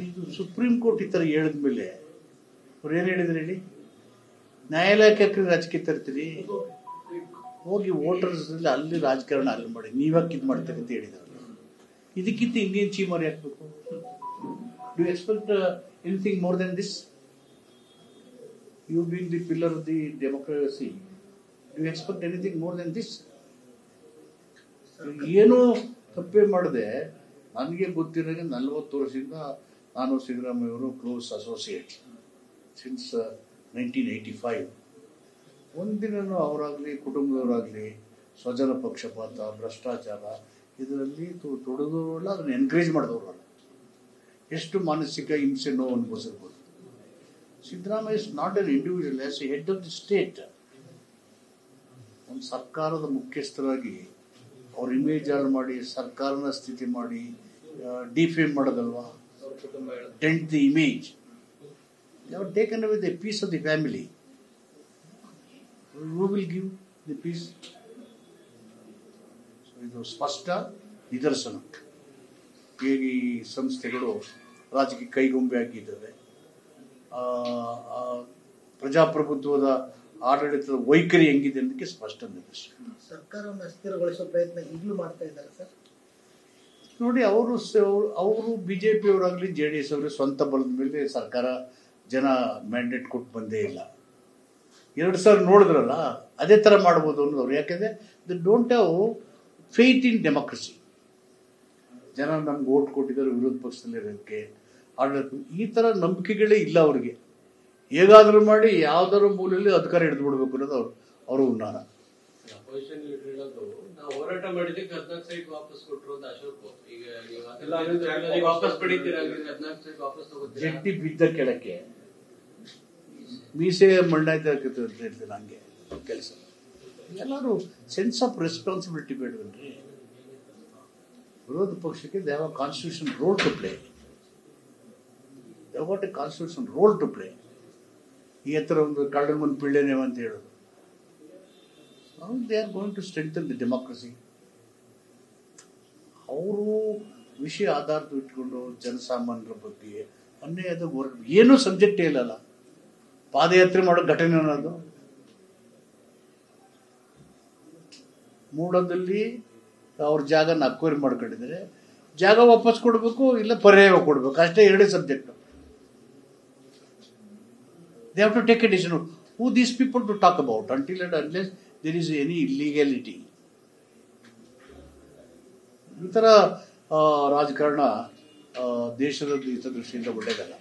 ಇದು supreme court ಈ ತರ ಹೇಳಿದ್ಮೇಲೆ ಅವ್ರು ಏನ್ ಹೇಳಿದ್ರು ಹೇಳಿ? ನ್ಯಾಯಾಲಯಕ್ಕೆ ರಾಜಕೀಯ ತರ್ತೀರಿ, ಹೋಗಿ ವೋಟರ್ಸ್ ಅಲ್ಲಿ ರಾಜಕಾರಣ ಅಲ್ಲಿ ಮಾಡಿ, ನೀವ್ಯಾಕೆ ಇದು ಮಾಡ್ತೀರಿ ಅಂತ ಹೇಳಿದ್ರು. ಇದಕ್ಕಿಂತ ಇನ್ನೇನು ಚೀಮಾರಿ ಹಾಕ್ಬೇಕು? Do expect anything more than this? You been the pillar of the democracy, do expect anything more than this? ಏನೂ ತಪ್ಪೇ ಮಾಡದೆ, ನನಗೆ ಗೊತ್ತಿರೋಂಗೆ 40 ವರ್ಷದಿಂದ ನಾನು ಸಿದ್ದರಾಮಯ್ಯ ಅವರು ಕ್ಲೋಸ್ ಅಸೋಸಿಯೇಟ್ ಸಿನ್ಸ್ 1985. ಒಂದಿನೂ ಅವರಾಗಲಿ ಕುಟುಂಬದವರಾಗಲಿ ಸ್ವಜನ ಪಕ್ಷಪಾತ, ಭ್ರಷ್ಟಾಚಾರ ಇದರಲ್ಲಿ ತೊಡದವರಲ್ಲ, ಅದನ್ನು ಎನ್ಕರೇಜ್ ಮಾಡಿದವರಲ್ಲ. ಎಷ್ಟು ಮಾನಸಿಕ ಹಿಂಸೆ ನೋವು ಅನುಭವಿಸಿರ್ಬೋದು. Siddaramaiah is not an individual, as a head of the state. ಒಂದು ಸರ್ಕಾರದ ಮುಖ್ಯಸ್ಥರಾಗಿ ಅವ್ರ ಇಮೇಜ್ ಹಾಳು ಮಾಡಿ, ಸರ್ಕಾರನ ಸ್ಥಿತಿ ಮಾಡಿ, ಡಿಫೇಮ್ ಮಾಡೋದಲ್ವಾ, dent the image. They have taken away the peace of the family. Who will give the peace? So, ಇದು ಸ್ಪಷ್ಟ ನಿದರ್ಶನ. ಹೇಗೆ ಈ ಸಂಸ್ಥೆಗಳು ರಾಜಕೀಯ ಕೈಗೊಂಬೆ ಹಾಕಿದ್ದಾವೆ, ಪ್ರಜಾಪ್ರಭುತ್ವದ ಆಡಳಿತದ ವೈಖರಿ ಹೆಂಗಿದೆ ಅನ್ನೋದಕ್ಕೆ ಸ್ಪಷ್ಟ ನಿದರ್ಶನ. ಸರ್ಕಾರವನ್ನು ಅಸ್ಥಿರಗೊಳಿಸುವ ಪ್ರಯತ್ನ ಈಗಲೂ ಮಾಡ್ತಾ ಇದ್ದಾರೆ ಸರ್. ನೋಡಿ, ಅವರು ಬಿಜೆಪಿ ಅವರಾಗಲಿ JDS ಅವರೇ ಸ್ವಂತ ಬಲದ ಮೇಲೆ ಸರ್ಕಾರ ಜನ ಮ್ಯಾಂಡೇಟ್ ಕೊಟ್ಟು ಬಂದೇ ಇಲ್ಲ. 2 ಸಾರಿ ನೋಡಿದ್ರಲ್ಲ, ಅದೇ ಥರ ಮಾಡ್ಬೋದು ಅನ್ನೋದು. ಯಾಕೆಂದರೆ they don't have faith in democracy. ಜನ ನಮ್ಗೆ ಓಟ್ ಕೊಟ್ಟಿದ್ದಾರೆ ವಿರೋಧ ಪಕ್ಷದಲ್ಲಿ ಇರೋದಕ್ಕೆ, ಆಡಳಿತ ಈ ಥರ ನಂಬಿಕೆಗಳೇ ಇಲ್ಲ ಅವ್ರಿಗೆ. ಹೇಗಾದರೂ ಮಾಡಿ ಯಾವುದಾದ್ರು ಮೂಲೆಯಲ್ಲಿ ಅಧಿಕಾರ ಹಿಡಿದು ಬಿಡಬೇಕು ಅನ್ನೋದು ಅವರು ಉನ್ನಾರ. ಹೋರಾಟ ಮಾಡಿದ್ದಕ್ಕೆ 14 ಸೈಟ್ ವಾಪಸ್ ಕೊಟ್ಟರು ಅಂತ ಅಶೋಕ್. ಈಗ ಜಟ್ಟಿ ಬಿದ್ದ ಕೆಳಕ್ಕೆ ಮೀಸೆ ಮಣ್ಣಾಯ್ತು ಅಂತ ಹೇಳ್ತೀನಿ. ಹಂಗೆ ಕೆಲಸ. ಎಲ್ಲರೂ ಸೆನ್ಸ್ ಆಫ್ ರೆಸ್ಪಾನ್ಸಿಬಿಲಿಟಿ ಬೇಡವನ್ರಿ. ವಿರೋಧ ಪಕ್ಷಕ್ಕೆ they have a constitution role to play. They have got a constitution role to play. ಈ ಹತ್ರ ಒಂದು ಕಳ್ಳನ ಪಿಳ್ಳೆನೇವ ಅಂತ ಹೇಳೋದು. They are going to strengthen the democracy. ಅವರು ವಿಷಯ ಆಧಾರದ ಇಟ್ಕೊಂಡು ಜನಸಾಮಾನ್ಯರ ಬಗ್ಗೆ ಅನ್ಯಾಯದ ಏನೂ ಸಬ್ಜೆಕ್ಟೇ ಇಲ್ಲಲ್ಲ. ಪಾದಯಾತ್ರೆ ಮಾಡೋ ಘಟನೆ ಅನ್ನೋದು ಮೂಡದಲ್ಲಿ ಅವ್ರ ಜಾಗನ ಅಕ್ವೈರ್ ಮಾಡ್ಕೊಂಡಿದ್ದಾರೆ. ಜಾಗ ವಾಪಸ್ ಕೊಡಬೇಕು, ಇಲ್ಲ ಪರ್ಯಾಯ ಕೊಡಬೇಕು, ಅಷ್ಟೇ 2 subject. They have to take a decision who these people to talk about until and unless there is any illegality. ಈ ಥರ ರಾಜಕಾರಣ ದೇಶದ ಹಿತದೃಷ್ಟಿಯಿಂದ ಒಳ್ಳೆಯದಲ್ಲ.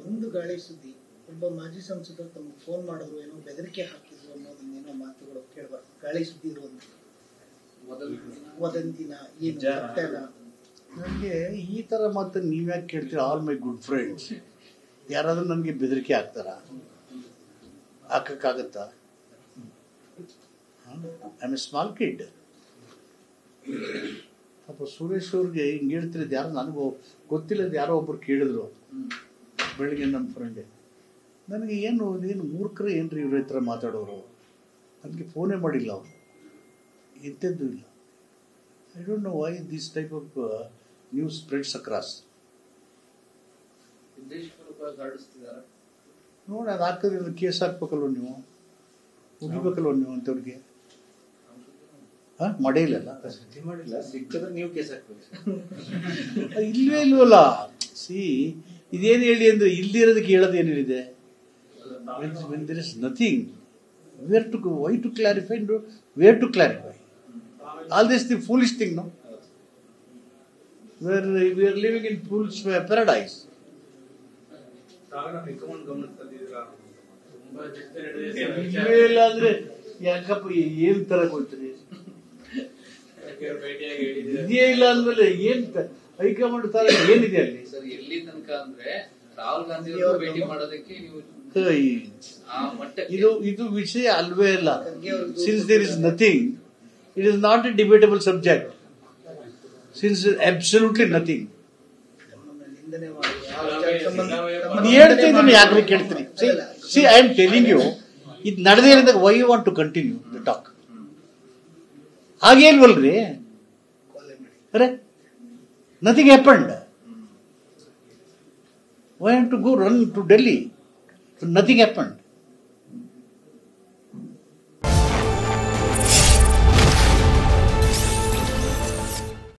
ಒಂದು ಗಾಳಿ ಸುದ್ದಿ, ಒಬ್ಬ ಮಾಜಿ ಸಂಸದರು ತಮಗೆ ಫೋನ್ ಮಾಡಿದ್ರು, ಏನೋ ಬೆದರಿಕೆ ಹಾಕಿದ್ರು ಅನ್ನೋದನ್ನೇನೋ ಮಾತುಗಳು ಕೇಳಬಾರ್ದು. ಗಾಳಿ ಸುದ್ದಿ ಇರುವಂತ ವದಂತಿನ ನನಗೆ ಈ ಥರ ಮಾತು ನೀವ್ಯಾಕೆ ಕೇಳ್ತೀರ? ಆಲ್ ಮೈ ಗುಡ್ ಫ್ರೆಂಡ್ಸ್, ಯಾರಾದ್ರೂ ನನಗೆ ಬೆದರಿಕೆ ಹಾಕ್ತಾರ? ಹಾಕಕ್ಕಾಗತ್ತಾ? I am a small kid. ಪಾಪ ಸುರೇಶ್ ಅವ್ರಿಗೆ ಹಿಂಗೆ ಹೇಳ್ತಿರೋದು ಯಾರು ನನಗೂ ಗೊತ್ತಿಲ್ಲದ ಯಾರೋ ಒಬ್ರು ಕೇಳಿದ್ರು ಬೆಳಿಗ್ಗೆ. ನಮ್ಮ ಫ್ರೆಂಡೆ ನನಗೆ ಏನು ಮೂರ್ಖರು ಏನ್ರಿ ಇವ್ರ ಹತ್ರ ಮಾತಾಡೋರು, ನನಗೆ ಫೋನೇ ಮಾಡಿಲ್ಲ ಅವರು, ಎಂಥದ್ದು ಇಲ್ಲ. I don't know why this type of news spreads across. ನೋಡಿ, ಅದು ಹಾಕಿದ್ರೆ ಕೇಸ್ ಹಾಕ್ಬೇಕಲ್ವ ನೀವು, ಮುಗಿಬೇಕಲ್ವ ನೀವು ಅಂಥವ್ರಿಗೆ? ಮಾಡೇ ಇಲ್ಲಲ್ಲ, ಸಿಕ್ಕಿದ್ರೆ ನೀವು ಕೇಸ್ ಹಾಕ್ಬೇಕು. ಇಲ್ವೇ ಇಲ್ವಲ್ಲ. ಸಿ, ಇದೇನು ಹೇಳಿ ಅಂದ್ರೆ ಇಲ್ದಿರೋದಕ್ಕೆ ಹೇಳೋದು ಏನು ಹೇಳಿದೆ? When there is nothing, why to clarify? Where to clarify? All this the foolish thing, no? We are living in fool's paradise. ಇಲ್ಲ ಅಂದ್ರೆ ಯಾಕಪ್ಪ ಏನ್ ತರ ಹೋಗ್ತೀರಿ? ಇದೇ ಇಲ್ಲ ಅಂದ್ಮೇಲೆ ಏನ್ ಹೈಕಮಾಂಡ್ ತರ ಏನಿದೆ ಅಲ್ಲಿ? ಸರ್, ಎಲ್ಲಿ ತನಕ ಅಂದ್ರೆ ರಾಹುಲ್ ಗಾಂಧಿ ಭೇಟಿ ಮಾಡೋದಕ್ಕೆ ಇದು ವಿಷಯ ಅಲ್ವೇ ಇಲ್ಲ. Since there is nothing, it is not a debatable subject. Since absolutely nothing. ಹೇಳ್ತಿದ್ದೀನಿ, ಯಾಕೆ ಕೇಳ್ತೀನಿ? See, I am telling you, ಇದು ನಡೆದೇ ಇರೋದಾಗ why you want to continue the talk? ಹಾಗೆ ಇಲ್ವಲ್ರಿ? ಕೊಲೆ ಮಾಡಿ ಅರೆ nothing happened. Why have to go run to Delhi? Nothing happened.